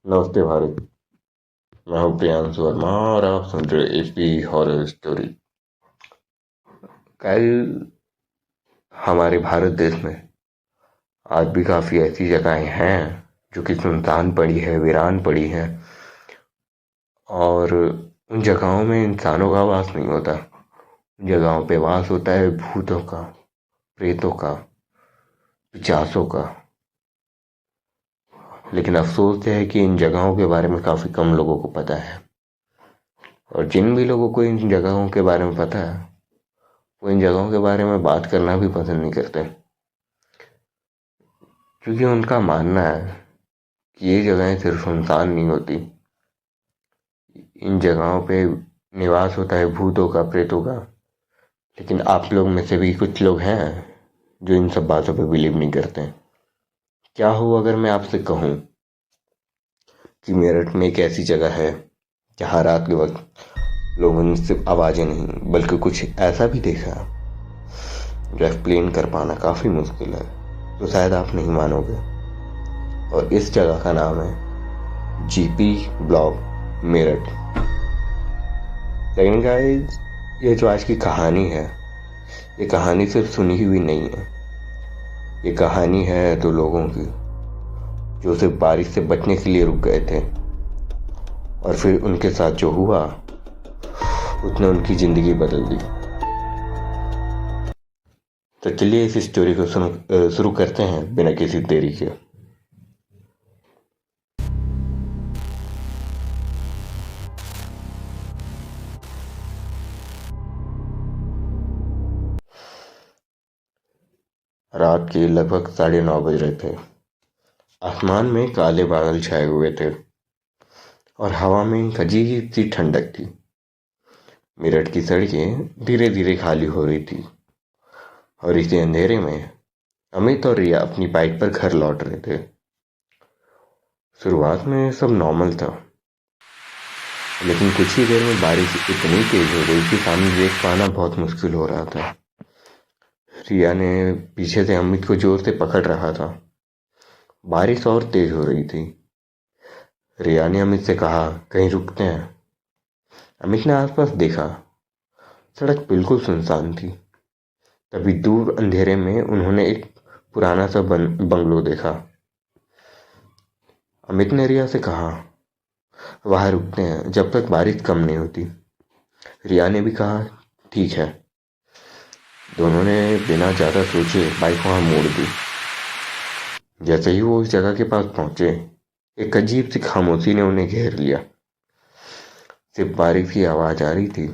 नमस्ते भारत। मैं हूँ प्रियांशु वर्मा और आप सुन रहे एचपी हॉरर स्टोरी। कल हमारे भारत देश में आज भी काफ़ी ऐसी जगहें हैं जो कि सुनसान पड़ी है, वीरान पड़ी हैं, और उन जगहों में इंसानों का वास नहीं होता। उन जगहों पे वास होता है भूतों का, प्रेतों का, पिशाचों का। लेकिन अफसोस है कि इन जगहों के बारे में काफ़ी कम लोगों को पता है, और जिन भी लोगों को इन जगहों के बारे में पता है वो इन जगहों के बारे में बात करना भी पसंद नहीं करते, क्योंकि उनका मानना है कि ये जगहें सिर्फ सुनसान नहीं होती। इन जगहों पे निवास होता है भूतों का, प्रेतों का। लेकिन आप लोग में से भी कुछ लोग हैं जो इन सब बातों पे बिलीव नहीं करते। क्या हो अगर मैं आपसे कहूँ कि मेरठ में एक ऐसी जगह है जहाँ रात के वक्त लोगों ने सिर्फ आवाज़ें नहीं बल्कि कुछ ऐसा भी देखा जो एक्सप्लेन कर पाना काफ़ी मुश्किल है। तो शायद आप नहीं मानोगे, और इस जगह का नाम है जीपी ब्लॉक मेरठ। लेकिन गाइस, ये जो आज की कहानी है, ये कहानी सिर्फ सुनी हुई नहीं है। ये कहानी है तो लोगों की जो सिर्फ बारिश से बचने के लिए रुक गए थे, और फिर उनके साथ जो हुआ उसने उनकी ज़िंदगी बदल दी। तो चलिए इस स्टोरी को शुरू करते हैं बिना किसी देरी के। रात के लगभग 9:30 बज रहे थे। आसमान में काले बादल छाए हुए थे और हवा में एक अजीब सी ठंडक थी। मेरठ की सड़कें धीरे धीरे खाली हो रही थी, और इसी अंधेरे में अमित और रिया अपनी बाइक पर घर लौट रहे थे। शुरुआत में सब नॉर्मल था, लेकिन कुछ ही देर में बारिश इतनी तेज हो गई कि सामने देख पाना बहुत मुश्किल हो रहा था। रिया ने पीछे से अमित को जोर से पकड़ रहा था। बारिश और तेज हो रही थी। रिया ने अमित से कहा, कहीं रुकते हैं। अमित ने आसपास देखा। सड़क बिल्कुल सुनसान थी। तभी दूर अंधेरे में उन्होंने एक पुराना सा बंगलो देखा। अमित ने रिया से कहा, वहां रुकते हैं जब तक बारिश कम नहीं होती। रिया ने भी कहा, ठीक है। दोनों ने बिना ज़्यादा सोचे बाइक वहां मोड़ दी। जैसे ही वो उस जगह के पास पहुंचे, एक अजीब सी खामोशी ने उन्हें घेर लिया। सिर्फ बारिश की आवाज़ आ रही थी,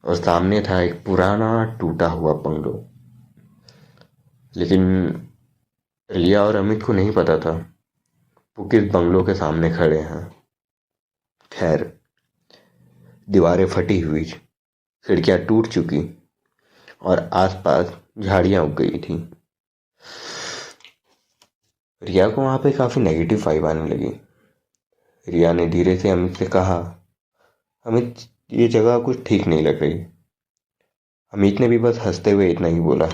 और सामने था एक पुराना टूटा हुआ बंगलो। लेकिन रिया और अमित को नहीं पता था वो किस बंगलों के सामने खड़े हैं। खैर, दीवारें फटी हुई, खिड़कियां टूट चुकी, और आसपास झाड़ियां उग गई थी। रिया को वहां पे काफी नेगेटिव वाइब आने लगी। रिया ने धीरे से अमित से कहा, अमित, ये जगह कुछ ठीक नहीं लग रही। अमित ने भी बस हंसते हुए इतना ही बोला,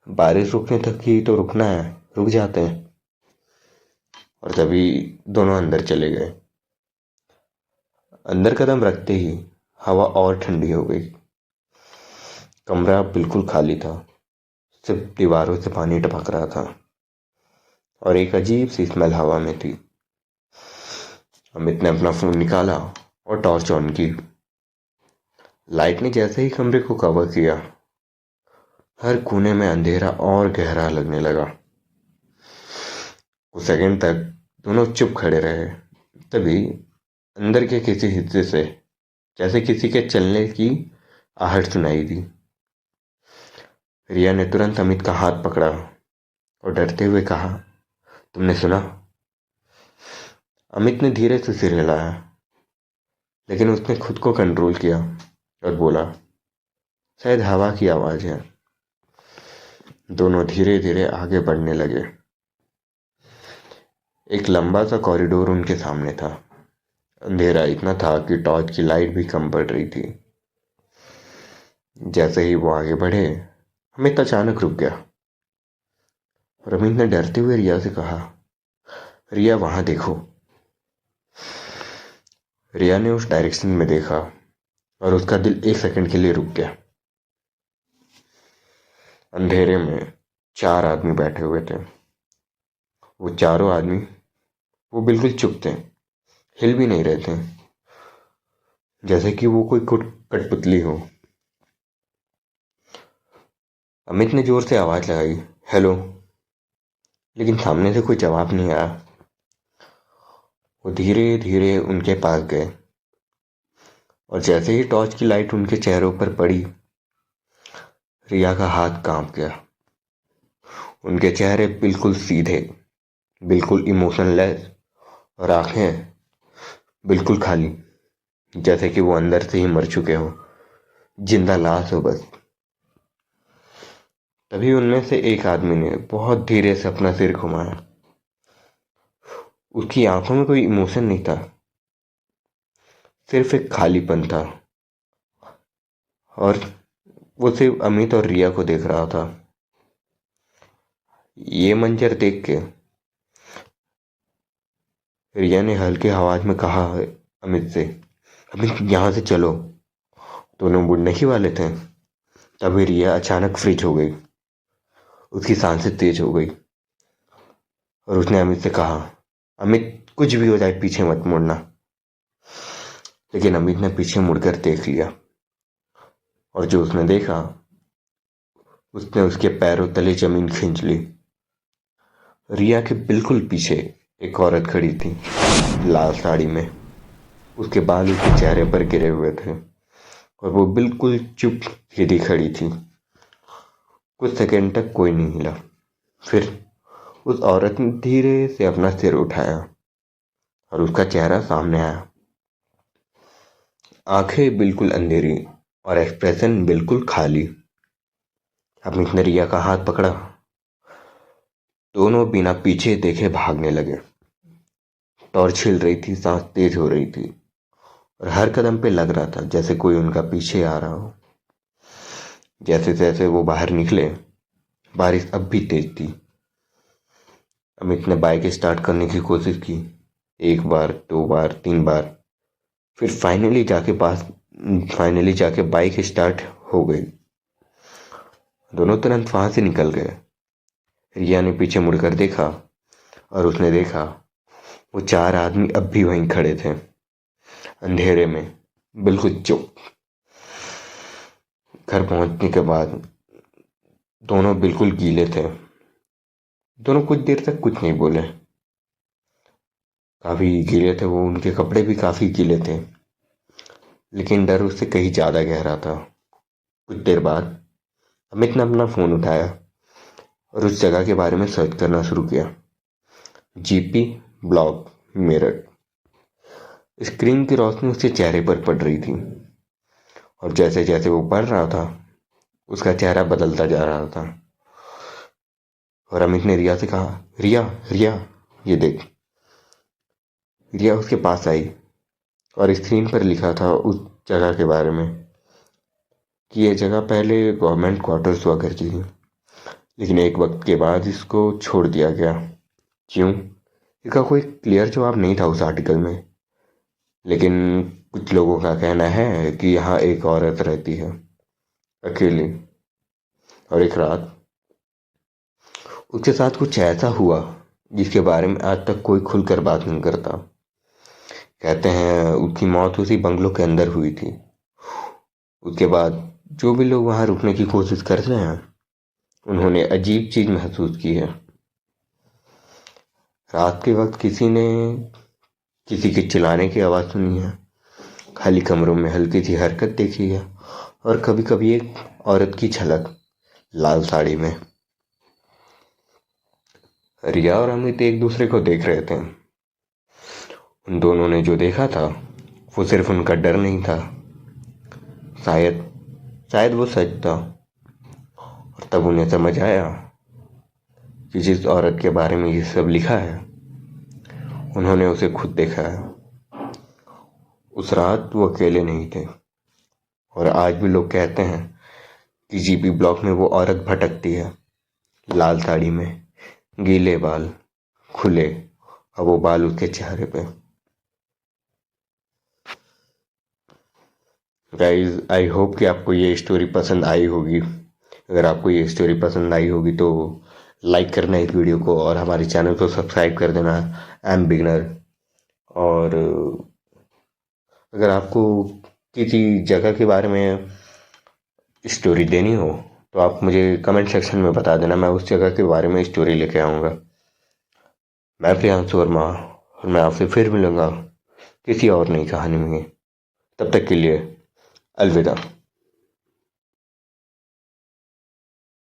बारिश रुकने तक ही तो रुकना है, रुक जाते हैं। और तभी दोनों अंदर चले गए। अंदर कदम रखते ही हवा और ठंडी हो गई। कमरा बिल्कुल खाली था। सिर्फ दीवारों से पानी टपक रहा था, और एक अजीब सी स्मेल हवा में थी। अमित ने अपना फोन निकाला और टॉर्च ऑन की। लाइट ने जैसे ही कमरे को कवर किया, हर कोने में अंधेरा और गहरा लगने लगा। कुछ सेकंड तक दोनों चुप खड़े रहे। तभी अंदर के किसी हिस्से से जैसे किसी के चलने की आहट सुनाई दी। रिया ने तुरंत अमित का हाथ पकड़ा और डरते हुए कहा, तुमने सुना? अमित ने धीरे से सिर हिलाया, लेकिन उसने खुद को कंट्रोल किया और बोला, शायद हवा की आवाज है। दोनों धीरे धीरे आगे बढ़ने लगे। एक लंबा सा कॉरिडोर उनके सामने था। अंधेरा इतना था कि टॉर्च की लाइट भी कम पड़ रही थी। जैसे ही वो आगे बढ़े, अमित अचानक रुक गया, और अमित ने डरते हुए रिया से कहा, रिया, वहां देखो। रिया ने उस डायरेक्शन में देखा और उसका दिल एक सेकंड के लिए रुक गया। अंधेरे में 4 आदमी बैठे हुए थे। वो चारों आदमी वो बिल्कुल चुप थे, हिल भी नहीं रहे थे, जैसे कि वो कोई कठपुतली हो। अमित ने जोर से आवाज लगाई, हेलो, लेकिन सामने से कोई जवाब नहीं आया। वो धीरे धीरे उनके पास गए और जैसे ही टॉर्च की लाइट उनके चेहरों पर पड़ी, रिया का हाथ कांप गया। उनके चेहरे बिल्कुल सीधे, बिल्कुल इमोशनलेस, और आंखें बिल्कुल खाली, जैसे कि वो अंदर से ही मर चुके हो, जिंदा लाश हो बस। तभी उनमें से एक आदमी ने बहुत धीरे से अपना सिर घुमाया। उसकी आंखों में कोई इमोशन नहीं था, सिर्फ एक खालीपन था, और वो सिर्फ अमित और रिया को देख रहा था। ये मंजर देख के रिया ने हल्के आवाज में कहा अमित से, अमित यहाँ से चलो। दोनों मुड़ने ही वाले थे, तभी रिया अचानक फ्रीज हो गई। उसकी सांसें तेज हो गई और उसने अमित से कहा, अमित कुछ भी हो जाए पीछे मत मुड़ना। लेकिन अमित ने पीछे मुड़कर देख लिया, और जो उसने देखा, उसने उसके पैरों तले जमीन खींच ली। रिया के बिल्कुल पीछे एक औरत खड़ी थी, लाल साड़ी में। उसके बाल उसके चेहरे पर गिरे हुए थे और वो बिल्कुल चुप सीधी खड़ी थी। कुछ सेकंड तक कोई नहीं हिला। फिर उस औरत ने धीरे से अपना सिर उठाया और उसका चेहरा सामने आया। आंखें बिल्कुल अंधेरी और एक्सप्रेशन बिल्कुल खाली। अमित ने रिया का हाथ पकड़ा। दोनों बिना पीछे देखे भागने लगे। टॉर्च हिल रही थी, सांस तेज हो रही थी, और हर कदम पे लग रहा था जैसे कोई उनका पीछे आ रहा हो। जैसे जैसे वो बाहर निकले, बारिश अब भी तेज थी। अमित ने बाइक स्टार्ट करने की कोशिश की, 1 बार, 2 बार, 3 बार। फिर फाइनली जाके बाइक स्टार्ट हो गई। दोनों तुरंत वहां से निकल गए। रिया ने पीछे मुड़कर देखा और उसने देखा वो 4 आदमी अब भी वहीं खड़े थे, अंधेरे में, बिल्कुल चुप। घर पहुंचने के बाद दोनों बिल्कुल गीले थे। दोनों कुछ देर तक कुछ नहीं बोले। काफी गीले थे वो, उनके कपड़े भी काफी गीले थे, लेकिन डर उससे कहीं ज्यादा गहरा था। कुछ देर बाद अमित ने अपना फोन उठाया और उस जगह के बारे में सर्च करना शुरू किया। GP block Meerut. स्क्रीन की रोशनी उसके चेहरे पर पड़ रही थी, और जैसे जैसे वो पढ़ रहा था, उसका चेहरा बदलता जा रहा था। और अमित ने रिया से कहा, रिया रिया ये देख। रिया उसके पास आई और स्क्रीन पर लिखा था उस जगह के बारे में कि ये जगह पहले गवर्नमेंट क्वार्टर्स हुआ करती थी, लेकिन एक वक्त के बाद इसको छोड़ दिया गया। क्यों? इसका कोई क्लियर जवाब नहीं था उस आर्टिकल में, लेकिन कुछ लोगों का कहना है कि यहाँ एक औरत रहती है, अकेली, और एक रात उसके साथ कुछ ऐसा हुआ जिसके बारे में आज तक कोई खुलकर बात नहीं करता। कहते हैं उसकी मौत उसी बंगलों के अंदर हुई थी। उसके बाद जो भी लोग वहां रुकने की कोशिश करते हैं, उन्होंने अजीब चीज महसूस की है। रात के वक्त किसी ने किसी के चिल्लाने की आवाज सुनी है, खाली कमरों में हल्की सी हरकत देखी है, और कभी कभी एक औरत की झलक लाल साड़ी में। रिया और अमित एक दूसरे को देख रहे थे। उन दोनों ने जो देखा था वो सिर्फ उनका डर नहीं था, शायद शायद वो सच था। और तब उन्हें समझ आया कि जिस औरत के बारे में ये सब लिखा है, उन्होंने उसे खुद देखा है। उस रात वो अकेले नहीं थे, और आज भी लोग कहते हैं कि जीपी ब्लॉक में वो औरत भटकती है, लाल साड़ी में, गीले बाल खुले, और वो बाल उसके चेहरे पे। गाइस आई होप कि आपको ये स्टोरी पसंद आई होगी। अगर आपको ये स्टोरी पसंद आई होगी तो लाइक करना इस वीडियो को और हमारे चैनल को सब्सक्राइब कर देना। I am beginner. और अगर आपको किसी जगह के बारे में स्टोरी देनी हो तो आप मुझे कमेंट सेक्शन में बता देना, मैं उस जगह के बारे में स्टोरी लेके आऊँगा। मैं प्रियांशु वर्मा और मैं आपसे फिर मिलूँगा किसी और नई कहानी में। तब तक के लिए अलविदा।